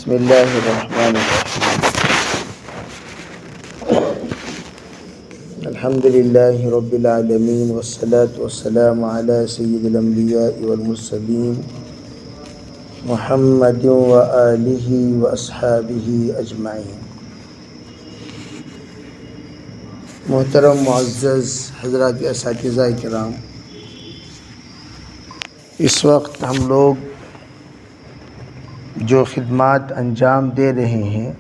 بسم اللہ الرحمن الرحیم الحمد للہ رب العالمین والصلاة والسلام علی سید الانبیاء والمرسلین محمد وآلہ واصحابہ اجمعین۔ محترم معزز حضرات اساتذہ کرام، اس وقت ہم لوگ جو خدمات انجام دے رہے ہیں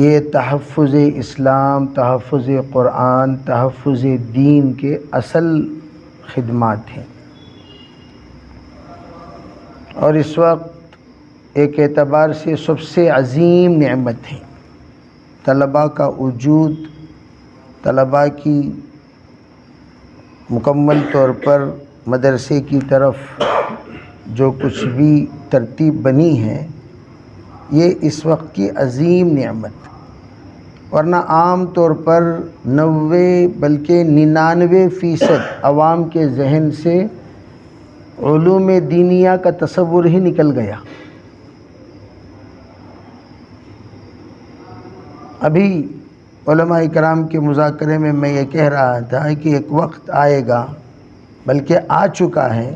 یہ تحفظ اسلام، تحفظ قرآن، تحفظ دین کے اصل خدمات ہیں، اور اس وقت ایک اعتبار سے سب سے عظیم نعمت ہے۔ طلباء کا وجود، طلباء کی مکمل طور پر مدرسے کی طرف جو کچھ بھی ترتیب بنی ہے یہ اس وقت کی عظیم نعمت، ورنہ عام طور پر 90 بلکہ 99% عوام کے ذہن سے علوم دینیہ کا تصور ہی نکل گیا۔ ابھی علماء کرام کے مذاکرے میں میں یہ کہہ رہا تھا کہ ایک وقت آئے گا، بلکہ آ چکا ہے،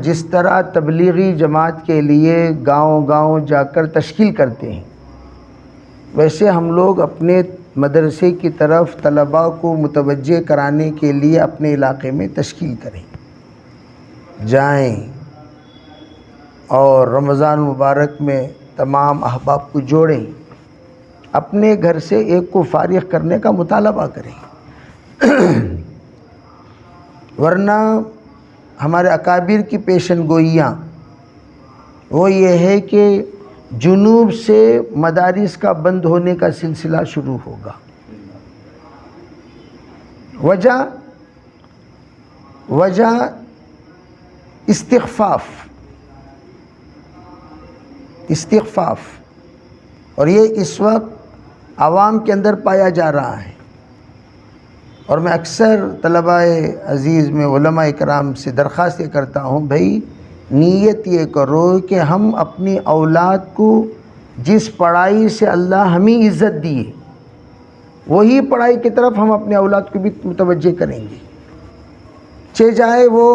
جس طرح تبلیغی جماعت کے لیے گاؤں گاؤں جا کر تشکیل کرتے ہیں، ویسے ہم لوگ اپنے مدرسے کی طرف طلباء کو متوجہ کرانے کے لیے اپنے علاقے میں تشکیل کریں، جائیں اور رمضان مبارک میں تمام احباب کو جوڑیں، اپنے گھر سے ایک کو فارغ کرنے کا مطالبہ کریں۔ ورنہ ہمارے اکابر کی پیشن گوئیاں وہ یہ ہے کہ جنوب سے مدارس کا بند ہونے کا سلسلہ شروع ہوگا۔ وجہ استخفاف، اور یہ اس وقت عوام کے اندر پایا جا رہا ہے، اور میں اکثر طلباء عزیز میں علماء کرام سے درخواست کرتا ہوں، بھائی نیت یہ کرو کہ ہم اپنی اولاد کو جس پڑھائی سے اللہ ہمیں عزت دیے وہی پڑھائی کی طرف ہم اپنے اولاد کو بھی متوجہ کریں گے، چاہے وہ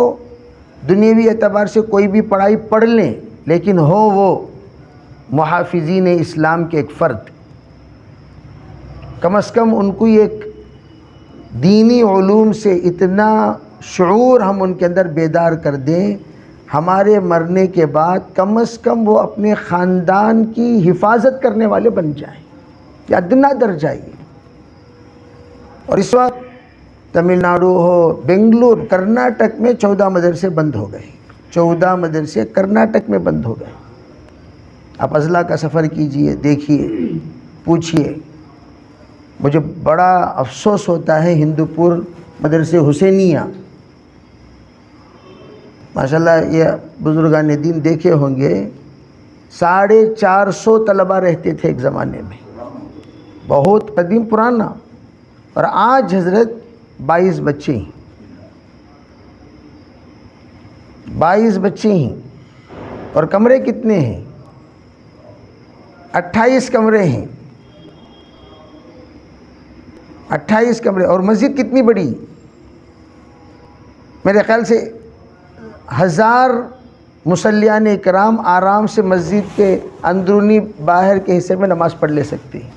دنیاوی اعتبار سے کوئی بھی پڑھائی پڑھ لیں، لیکن ہو وہ محافظین اسلام کے ایک فرد، کم از کم ان کو ایک دینی علوم سے اتنا شعور ہم ان کے اندر بیدار کر دیں، ہمارے مرنے کے بعد کم از کم وہ اپنے خاندان کی حفاظت کرنے والے بن جائیں، یہ ادنیٰ درجہ ہے۔ اور اس وقت تمل ناڈو ہو، بنگلور، کرناٹک میں 14 مدرسے بند ہو گئے، 14 مدرسے کرناٹک میں بند ہو گئے۔ آپ اضلاع کا سفر کیجئے، دیکھیے، پوچھئے۔ مجھے بڑا افسوس ہوتا ہے، ہندوپور مدرسے حسینیہ، ماشاءاللہ یہ بزرگان دین دیکھے ہوں گے، 450 طلبہ رہتے تھے ایک زمانے میں، بہت قدیم پرانا، اور آج حضرت 22 بچے ہیں، 22 بچے ہیں، اور کمرے کتنے ہیں؟ 28 کمرے ہیں، 28 کمرے، اور مسجد کتنی بڑی؟ میرے خیال سے 1000 مصلیان کرام آرام سے مسجد کے اندرونی باہر کے حصے میں نماز پڑھ لے سکتے ہیں،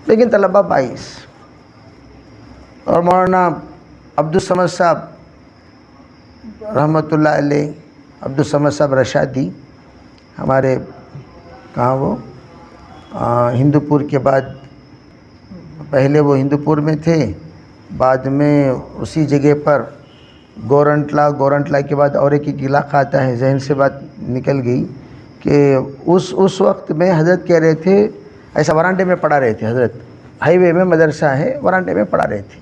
لیکن طلبہ 22۔ اور مولانا عبدالصمد صاحب رحمۃ اللہ علیہ، عبدالصمد صاحب رشادی، ہمارے کہاں وہ ہندوپور کے بعد، پہلے وہ ہندوپور میں تھے، بعد میں اسی جگہ پر گورنٹلا کے بعد اور ایک علاقہ آتا ہے، ذہن سے بات نکل گئی، کہ اس وقت میں حضرت کہہ رہے تھے، ایسا ورانڈے میں پڑھا رہے تھے، حضرت ہائی وے میں مدرسہ ہے، ورانڈے میں پڑھا رہے تھے۔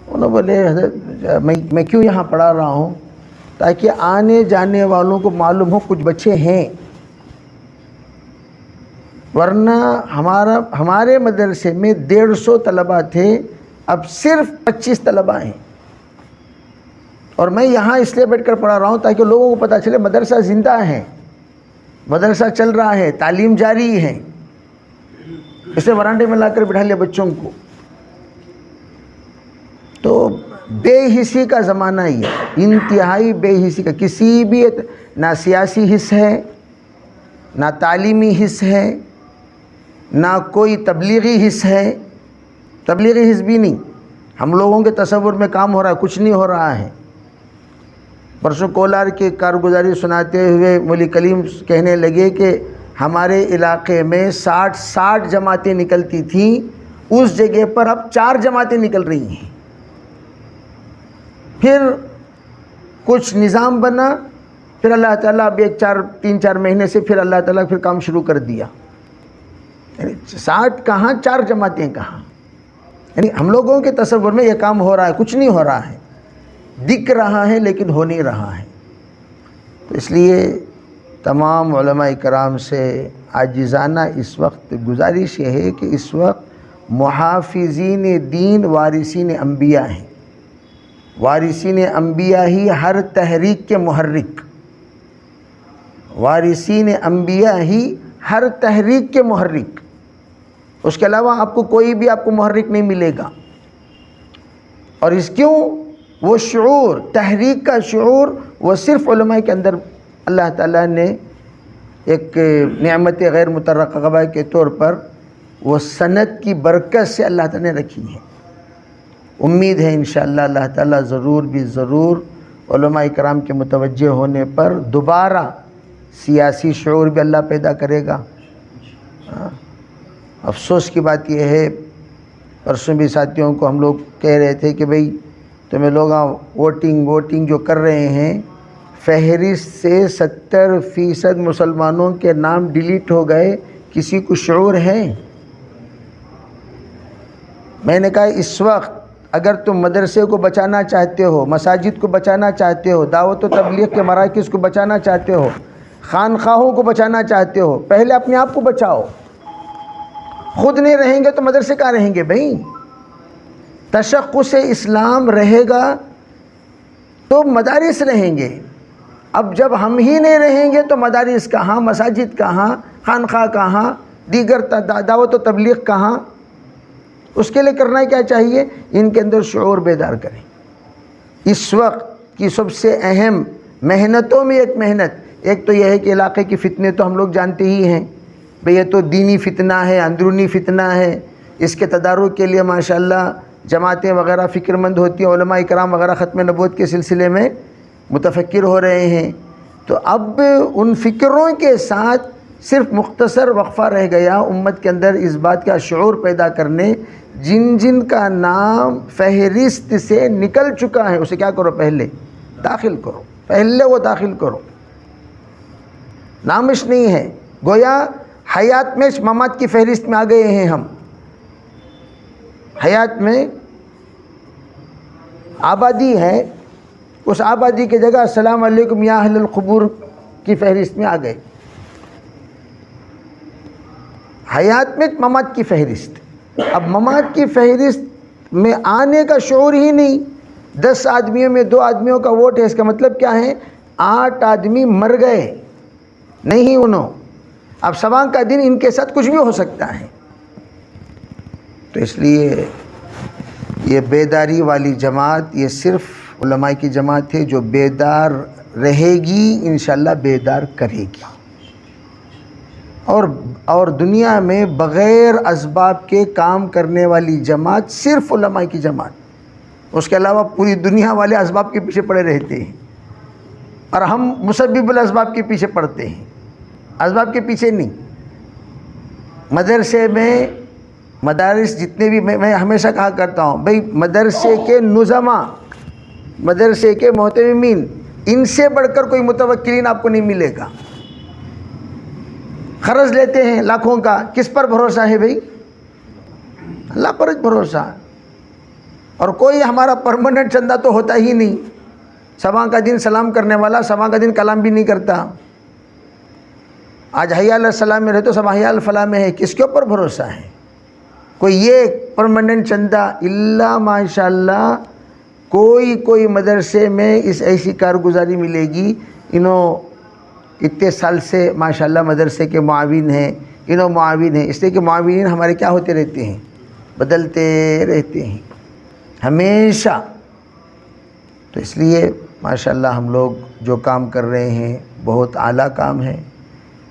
انہوں نے بولے، حضرت میں کیوں یہاں پڑھا رہا ہوں؟ تاکہ آنے جانے والوں کو معلوم ہو کچھ بچے ہیں، ورنہ ہمارے مدرسے میں 150 طلبہ تھے، اب صرف 25 طلبہ ہیں، اور میں یہاں اس لیے بیٹھ کر پڑھا رہا ہوں تاکہ لوگوں کو پتہ چلے مدرسہ زندہ ہے، مدرسہ چل رہا ہے، تعلیم جاری ہے، اسے ورانڈے میں لا کر بٹھا لیا بچوں کو. تو بے حسی کا زمانہ ہی ہے، انتہائی بے حسی کا. کسی بھی نہ سیاسی حص ہے، نہ تعلیمی حص ہے، نہ کوئی تبلیغی حص ہے. تبلیغی حص بھی نہیں، ہم لوگوں کے تصور میں کام ہو رہا ہے، کچھ نہیں ہو رہا ہے. پرسوں کولار کی کارگزاری سناتے ہوئے مولوی کلیم کہنے لگے کہ ہمارے علاقے میں 60 جماعتیں نکلتی تھیں، اس جگہ پر اب 4 جماعتیں نکل رہی ہیں. پھر کچھ نظام بنا، پھر اللہ تعالیٰ اب 3-4 مہینے سے پھر اللہ تعالیٰ پھر کام شروع کر دیا. یعنی 60 کہاں، 4 جماعتیں کہاں. یعنی ہم لوگوں کے تصور میں یہ کام ہو رہا ہے، کچھ نہیں ہو رہا ہے، دکھ رہا ہے لیکن ہو نہیں رہا ہے. تو اس لیے تمام علماء کرام سے عاجزانہ اس وقت گزارش یہ ہے کہ اس وقت محافظین دین وارثین انبیاء ہیں. وارثین انبیاء ہی ہر تحریک کے محرک، وارثین انبیاء ہی ہر تحریک کے محرک. اس کے علاوہ آپ کو کوئی بھی آپ کو محرک نہیں ملے گا. اور اس کیوں؟ وہ شعور، تحریک کا شعور، وہ صرف علماء کے اندر اللہ تعالیٰ نے ایک نعمت غیر مترقبہ کے طور پر وہ سند کی برکت سے اللہ تعالیٰ نے رکھی ہے. امید ہے انشاءاللہ اللہ تعالیٰ ضرور بھی ضرور علماء کرام کے متوجہ ہونے پر دوبارہ سیاسی شعور بھی اللہ پیدا کرے گا. افسوس کی بات یہ ہے، پرسوں بھی ساتھیوں کو ہم لوگ کہہ رہے تھے کہ بھئی تمہیں لوگ ووٹنگ جو کر رہے ہیں، فہرست سے 70% مسلمانوں کے نام ڈیلیٹ ہو گئے، کسی کو شعور ہے؟ میں نے کہا اس وقت اگر تم مدرسے کو بچانا چاہتے ہو، مساجد کو بچانا چاہتے ہو، دعوت و تبلیغ کے مراکز کو بچانا چاہتے ہو، خانقاہوں کو بچانا چاہتے ہو، پہلے اپنے آپ کو بچاؤ. خود نہیں رہیں گے تو مدرسے کہاں رہیں گے بھائی؟ تشخص اسلام رہے گا تو مدارس رہیں گے. اب جب ہم ہی نہیں رہیں گے تو مدارس کہاں، مساجد کہاں، خانقاہ کہاں، دیگر دعوت و تبلیغ کہاں؟ اس کے لیے کرنا کیا چاہیے؟ ان کے اندر شعور بیدار کریں. اس وقت کی سب سے اہم محنتوں میں ایک تو یہ ہے کہ علاقے کی فتنے تو ہم لوگ جانتے ہی ہیں بھئی، یہ تو دینی فتنہ ہے، اندرونی فتنہ ہے. اس کے تدارک کے لیے ماشاءاللہ جماعتیں وغیرہ فکر مند ہوتی ہیں، علماء کرام وغیرہ ختم نبوت کے سلسلے میں متفکر ہو رہے ہیں. تو اب ان فکروں کے ساتھ صرف مختصر وقفہ رہ گیا امت کے اندر اس بات کا شعور پیدا کرنے، جن کا نام فہرست سے نکل چکا ہے اسے کیا کرو؟ پہلے داخل کرو، پہلے وہ داخل کرو. نامش نہیں ہے، گویا حیات میں ممات کی فہرست میں آ گئے ہیں ہم. حیات میں آبادی ہے، اس آبادی کی جگہ السلام علیکم یا اہل القبور کی فہرست میں آ گئے. حیات میں ممات کی فہرست. اب ممات کی فہرست میں آنے کا شعور ہی نہیں. 10 آدمیوں میں 2 آدمیوں کا ووٹ ہے، اس کا مطلب کیا ہے؟ 8 آدمی مر گئے نہیں انہوں. اب صبح کا دن ان کے ساتھ کچھ بھی ہو سکتا ہے. تو اس لیے یہ بیداری والی جماعت یہ صرف علماء کی جماعت ہے جو بیدار رہے گی، انشاءاللہ بیدار کرے گی. اور دنیا میں بغیر اسباب کے کام کرنے والی جماعت صرف علماء کی جماعت. اس کے علاوہ پوری دنیا والے اسباب کے پیچھے پڑے رہتے ہیں، اور ہم مسبب الاسباب کے پیچھے پڑتے ہیں، اسباب کے پیچھے نہیں. مدرسے میں مدارس جتنے بھی میں ہمیشہ کہا کرتا ہوں بھئی، مدرسے کے نظماء، مدرسے کے محتمین، ان سے بڑھ کر کوئی متوکلین آپ کو نہیں ملے گا. قرض لیتے ہیں لاکھوں کا، کس پر بھروسہ ہے بھئی؟ اللہ پر بھروسہ. اور کوئی ہمارا پرماننٹ چندہ تو ہوتا ہی نہیں. صبح کا دن سلام کرنے والا صبح کا دن کلام بھی نہیں کرتا. آج حی علی السلام میں رہے تو سب حی علی الفلاح میں ہے. کس کے اوپر بھروسہ ہے؟ کوئی یہ پرماننٹ چندہ الا ماشاءاللہ کوئی مدرسے میں اس ایسی کارگزاری ملے گی. اتنے سال سے ماشاءاللہ مدرسے کے معاون ہیں، انہوں معاون ہیں، اس لیے کہ معاونین ہمارے کیا ہوتے رہتے ہیں، بدلتے رہتے ہیں ہمیشہ. تو اس لیے ماشاءاللہ ہم لوگ جو کام کر رہے ہیں بہت اعلیٰ کام ہے.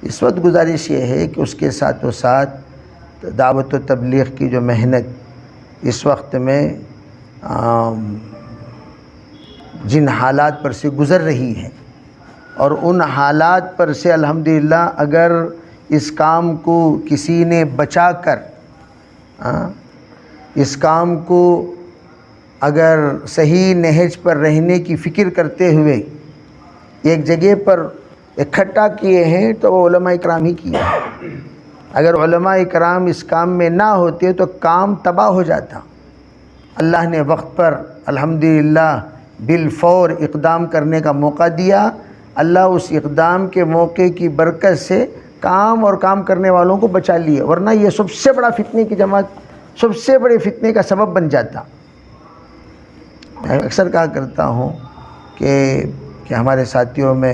اس وقت گزارش یہ ہے کہ اس کے ساتھ و ساتھ دعوت و تبلیغ کی جو محنت اس وقت میں جن حالات پر سے گزر رہی ہے، اور ان حالات پر سے الحمدللہ اگر اس کام کو کسی نے بچا کر اس کام کو اگر صحیح نہج پر رہنے کی فکر کرتے ہوئے ایک جگہ پر اکٹھا کیے ہیں تو وہ علماء اکرام ہی کیے ہیں. اگر علماء اکرام اس کام میں نہ ہوتے تو کام تباہ ہو جاتا. اللہ نے وقت پر الحمدللہ بالفور اقدام کرنے کا موقع دیا. اللہ اس اقدام کے موقع کی برکت سے کام اور کام کرنے والوں کو بچا لیے، ورنہ یہ سب سے بڑا فتنے کی جماعت، سب سے بڑے فتنے کا سبب بن جاتا. میں اکثر کہا کرتا ہوں کہ ہمارے ساتھیوں میں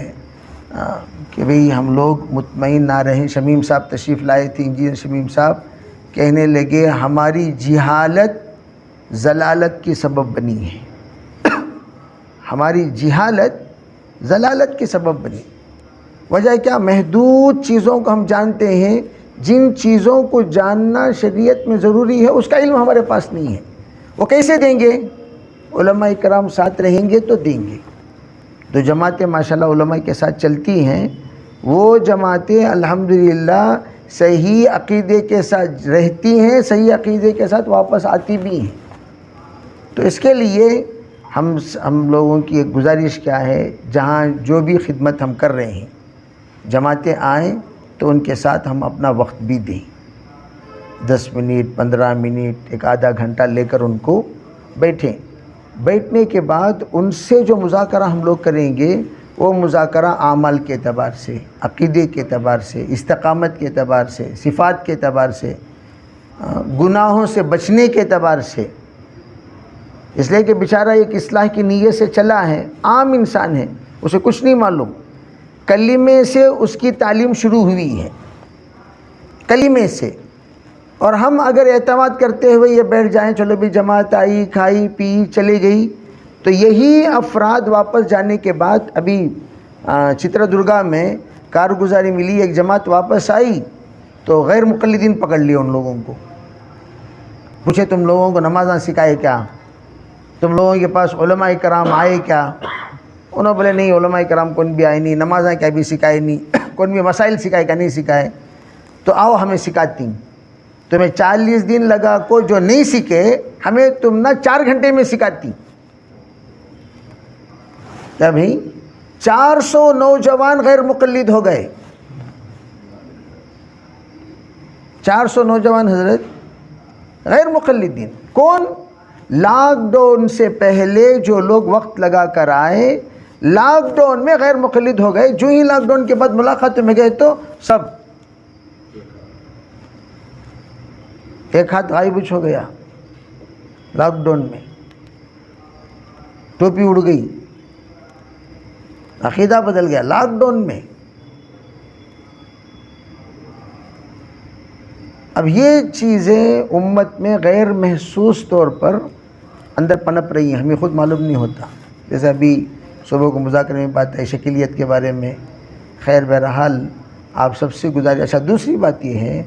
کہ بھئی ہم لوگ مطمئن نہ رہیں. شمیم صاحب تشریف لائے تھے، انجینئر شمیم صاحب کہنے لگے ہماری جہالت ضلالت کی سبب بنی ہے. ہماری جہالت ضلالت کی سبب بنی. وجہ کیا؟ محدود چیزوں کو ہم جانتے ہیں، جن چیزوں کو جاننا شریعت میں ضروری ہے اس کا علم ہمارے پاس نہیں ہے. وہ کیسے دیں گے؟ علماء کرام ساتھ رہیں گے تو دیں گے. جو جماعتیں ماشاءاللہ علماء کے ساتھ چلتی ہیں وہ جماعتیں الحمدللہ صحیح عقیدے کے ساتھ رہتی ہیں، صحیح عقیدے کے ساتھ واپس آتی بھی ہیں. تو اس کے لیے ہم لوگوں کی ایک گزارش کیا ہے، جہاں جو بھی خدمت ہم کر رہے ہیں جماعتیں آئیں تو ان کے ساتھ ہم اپنا وقت بھی دیں. 10 منٹ 15 منٹ ایک آدھا گھنٹہ لے کر ان کو بیٹھیں. بیٹھنے کے بعد ان سے جو مذاکرہ ہم لوگ کریں گے وہ مذاکرہ اعمال کے اعتبار سے، عقیدے کے اعتبار سے، استقامت کے اعتبار سے، صفات کے اعتبار سے، گناہوں سے بچنے کے اعتبار سے. اس لیے کہ بیچارہ ایک اصلاح کی نیت سے چلا ہے، عام انسان ہے، اسے کچھ نہیں معلوم. کلمے سے اس کی تعلیم شروع ہوئی ہے، کلمے سے. اور ہم اگر اعتماد کرتے ہوئے یہ بیٹھ جائیں چلو بھی جماعت آئی کھائی پی چلی گئی، تو یہی افراد واپس جانے کے بعد ابھی چترادرگا میں کارگزاری ملی، ایک جماعت واپس آئی تو غیر مقلدین پکڑ لیے ان لوگوں کو. پوچھے تم لوگوں کو نمازاں سکھائے کیا؟ تم لوگوں کے پاس علماء کرام آئے کیا؟ انہوں بولے نہیں، علماء کرام کون بھی آئے نہیں، نمازاں کیا بھی سکھائے نہیں، کون بھی مسائل سکھائے کیا نہیں سکھائے. تو آؤ ہمیں سکھاتی. تمہیں 40 دن لگا کو جو نہیں سیکھے ہمیں تم نہ 4 گھنٹے میں سکھاتی. کیا بھئی 400 نوجوان غیر مقلد ہو گئے. 400 نوجوان حضرت غیر مقلدین. کون؟ لاک ڈاؤن سے پہلے جو لوگ وقت لگا کر آئے لاک ڈاؤن میں غیر مقلد ہو گئے. جو ہی لاک ڈاؤن کے بعد ملاقات میں گئے تو سب ایک ہاتھ غائب ہو گیا. لاک ڈاؤن میں ٹوپی اڑ گئی، عقیدہ بدل گیا لاک ڈاؤن میں. اب یہ چیزیں امت میں غیر محسوس طور پر اندر پنپ رہی ہیں، ہمیں خود معلوم نہیں ہوتا. جیسے ابھی صبح کو مذاکرے میں بات ہے شکلیت کے بارے میں. خیر بہرحال آپ سب سے گزارش. اچھا دوسری بات یہ ہے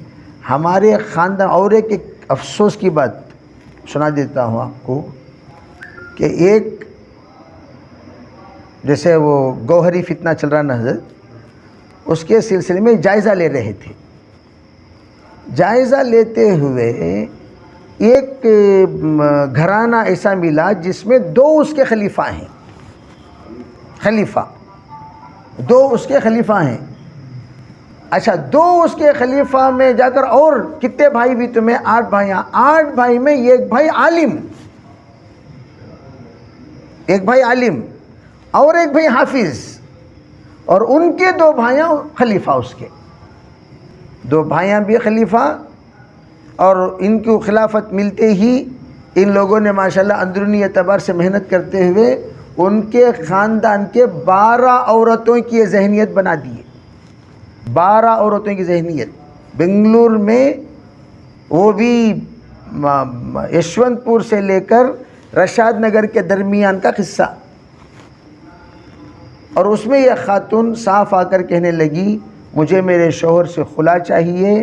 ہمارے خاندان، اور ایک افسوس کی بات سنا دیتا ہوں آپ کو کہ ایک جیسے وہ گوہری فتنہ چل رہا نا حضرت، اس کے سلسلے میں جائزہ لے رہے تھے. جائزہ لیتے ہوئے ایک گھرانہ ایسا ملا جس میں 2 اس کے خلیفہ ہیں. خلیفہ 2 اس کے خلیفہ ہیں. اچھا 2 اس کے خلیفہ میں جا کر اور کتنے بھائی بھی تمہیں؟ 8 بھائی. 8 بھائی میں ایک بھائی عالم، ایک بھائی عالم اور ایک بھائی حافظ، اور ان کے 2 بھائیاں خلیفہ. اس کے 2 بھائیاں بھی خلیفہ. اور ان کو خلافت ملتے ہی ان لوگوں نے ماشاءاللہ اندرونی اعتبار سے محنت کرتے ہوئے ان کے خاندان کے 12 عورتوں کی یہ ذہنیت بنا دی. 12 عورتوں کی ذہنیت بنگلور میں، وہ بھی یشونت پور سے لے کر رشاد نگر کے درمیان کا قصہ. اور اس میں یہ خاتون صاف آ کر کہنے لگی مجھے میرے شوہر سے خلا چاہیے،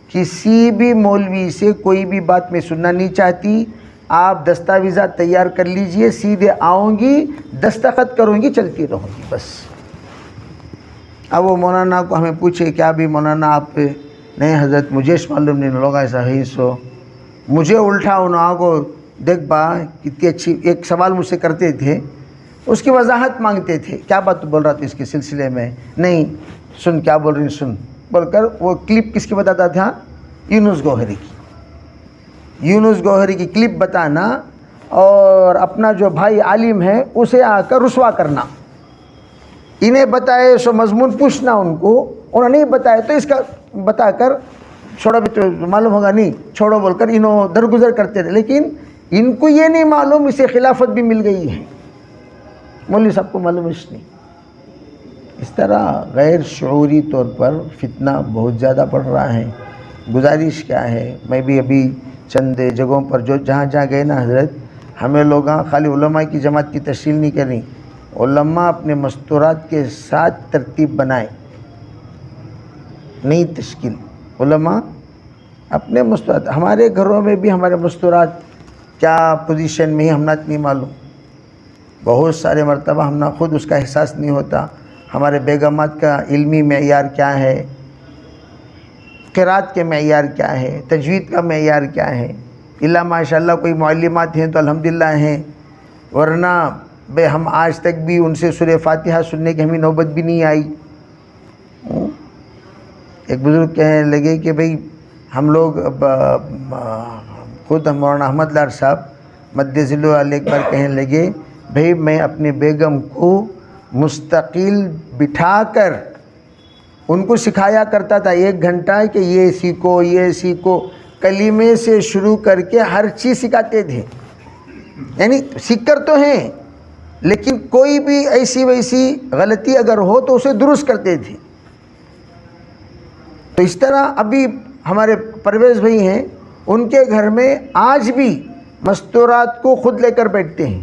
کسی بھی مولوی سے کوئی بھی بات میں سننا نہیں چاہتی، آپ دستاویزات تیار کر لیجئے، سیدھے آؤں گی، دستخط کروں گی، چلتی رہوں گی بس. اب وہ مولانا کو ہمیں پوچھے کیا بھی مولانا آپ نہیں حضرت مجھے معلوم نہیں لوگا ایسا ہے سو مجھے الٹا انہوں کو دیکھ با کتنی اچھی ایک سوال مجھ سے کرتے تھے، اس کی وضاحت مانگتے تھے کیا بات بول رہا تھا اس کے سلسلے میں، نہیں سن کیا بول رہی سن بول کر وہ کلپ کس کی بتاتا تھا، یونس گوہری کی، یونس گوہری کی کلپ بتانا اور اپنا جو بھائی عالم ہے اسے آ کر رسوا کرنا. انہیں بتائے سو مضمون پوچھنا ان کو، انہوں نے نہیں بتایا تو اس کا بتا کر چھوڑو بھی تو معلوم ہوگا نہیں چھوڑو بول کر انہوں درگزر کرتے رہے. لیکن ان کو یہ نہیں معلوم اسے خلافت بھی مل گئی ہے، مولوی صاحب کو معلوم نہیں. اس طرح غیر شعوری طور پر فتنہ بہت زیادہ بڑھ رہا ہے. گزارش کیا ہے، میں بھی ابھی چند جگہوں پر جو جہاں گئے نا حضرت، ہمیں لوگاں خالی علماء کی جماعت کی تشکیل نہیں کرنی، علماء اپنے مستورات کے ساتھ ترتیب بنائیں، نئی تشکیل علماء اپنے مستورات. ہمارے گھروں میں بھی ہمارے مستورات کیا پوزیشن میں ہی ہم نہیں معلوم، بہت سارے مرتبہ ہم خود اس کا احساس نہیں ہوتا. ہمارے بیگمات کا علمی معیار کیا ہے، قرات کے معیار کیا ہے، تجوید کا معیار کیا ہے. اللہ ماشاءاللہ کوئی معلمات ہیں تو الحمدللہ ہیں، ورنہ ہم آج تک بھی ان سے سورہ فاتحہ سننے کی ہمیں نوبت بھی نہیں آئی. ایک بزرگ کہنے لگے کہ بھئی ہم لوگ خود مولانا احمد لار صاحب مد ذلہ علیہ ایک بار کہنے لگے بھئی میں اپنے بیگم کو مستقل بٹھا کر ان کو سکھایا کرتا تھا 1 گھنٹہ کہ یہ سیکھو یہ سیکھو، کلمے سے شروع کر کے ہر چیز سکھاتے تھے. یعنی سیکھ کر تو ہیں لیکن کوئی بھی ایسی ویسی غلطی اگر ہو تو اسے درست کرتے تھے. تو اس طرح ابھی ہمارے پرویز بھائی ہیں، ان کے گھر میں آج بھی مستورات کو خود لے کر بیٹھتے ہیں،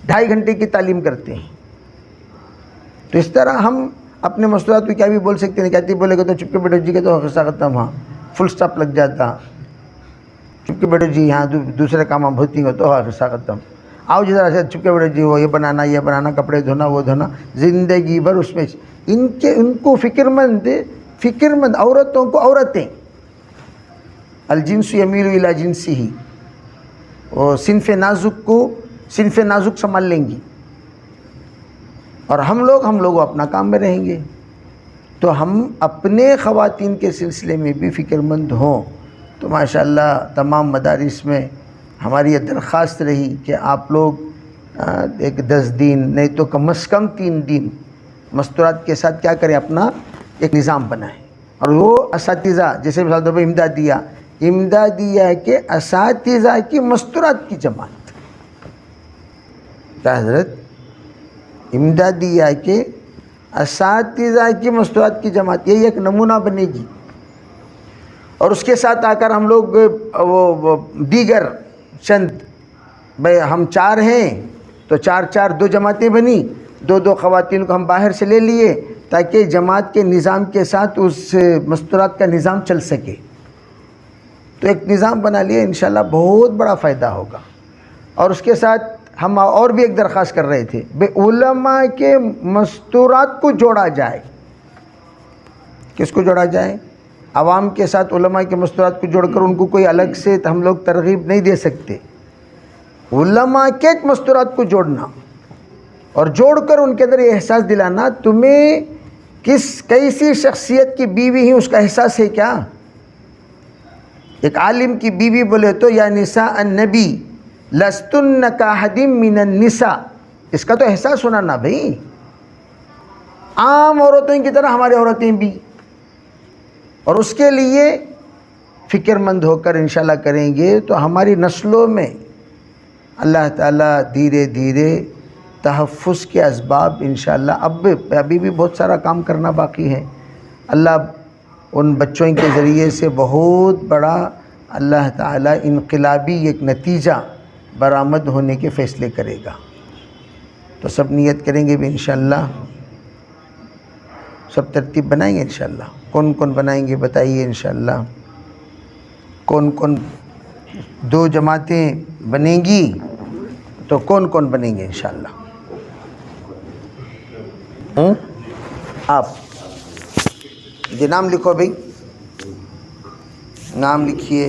2.5 گھنٹے کی تعلیم کرتے ہیں. تو اس طرح ہم اپنے مستورات کو کیا بھی بول سکتے ہیں، کہتی بولے گا تو چپ کے بیٹھو جی کے تو قصہ ختم، ہاں فل سٹاپ لگ جاتا، چپ کے بیٹھو جی یہاں دوسرے کام ہم ہوتی ہیں تو قصہ ختم. آؤ جی ذرا چپ کے بیٹھو جی وہ یہ بنانا کپڑے دھونا وہ دھونا، زندگی بھر اس میں ان کو فکر مند عورتوں کو عورتیں الجنس یمیل الی جنسہ، وہ صنف نازک کو صنف نازک سنبھال لیں گی، اور ہم لوگ اپنا کام میں رہیں گے. تو ہم اپنے خواتین کے سلسلے میں بھی فکر مند ہوں. تو ماشاءاللہ تمام مدارس میں ہماری یہ درخواست رہی کہ آپ لوگ ایک 10 دن نہیں تو کم از کم 3 دن مستورات کے ساتھ کیا کریں، اپنا ایک نظام بنائیں. اور وہ اساتذہ جیسے مثال طور پر امدادیہ کے اساتذہ کی مستورات کی جماعت، کیا حضرت امدادیہ کے اساتذہ کی مستورات کی جماعت، یہ ایک نمونہ بنے گی. اور اس کے ساتھ آ کر ہم لوگ وہ دیگر چند بھائی ہم 4 ہیں تو 4 2 جماعتیں بنی، 2 خواتین کو ہم باہر سے لے لیے تاکہ جماعت کے نظام کے ساتھ اس مستورات کا نظام چل سکے. تو ایک نظام بنا لیے انشاءاللہ بہت بڑا فائدہ ہوگا. اور اس کے ساتھ ہم اور بھی ایک درخواست کر رہے تھے، بے علماء کے مستورات کو جوڑا جائے. کس کو جوڑا جائے؟ عوام کے ساتھ علماء کے مستورات کو جوڑ کر ان کو کوئی الگ سے ہم لوگ ترغیب نہیں دے سکتے. علماء کے مستورات کو جوڑنا اور جوڑ کر ان کے اندر یہ احساس دلانا تمہیں کیسی شخصیت کی بیوی ہیں اس کا احساس ہے کیا. ایک عالم کی بیوی بولے تو یا نساء النبی لستن کاحد من النساء، اس کا تو احساس ہونا نا بھائی. عام عورتوں کی طرح ہماری عورتیں بھی، اور اس کے لیے فکر مند ہو کر انشاءاللہ کریں گے تو ہماری نسلوں میں اللہ تعالیٰ دھیرے دھیرے تحفظ کے اسباب انشاءاللہ ابھی بھی بہت سارا کام کرنا باقی ہے. اللہ ان بچوں کے ذریعے سے بہت بڑا اللہ تعالیٰ انقلابی ایک نتیجہ برآمد ہونے کے فیصلے کرے گا. تو سب نیت کریں گے بھی انشاءاللہ, سب ترتیب بنائیں گے انشاءاللہ. کون کون بنائیں گے بتائیے انشاءاللہ. کون کون 2 جماعتیں بنیں گی تو کون کون بنیں گے انشاءاللہ؟ آپ یہ نام لکھو بھائی, نام لکھیے.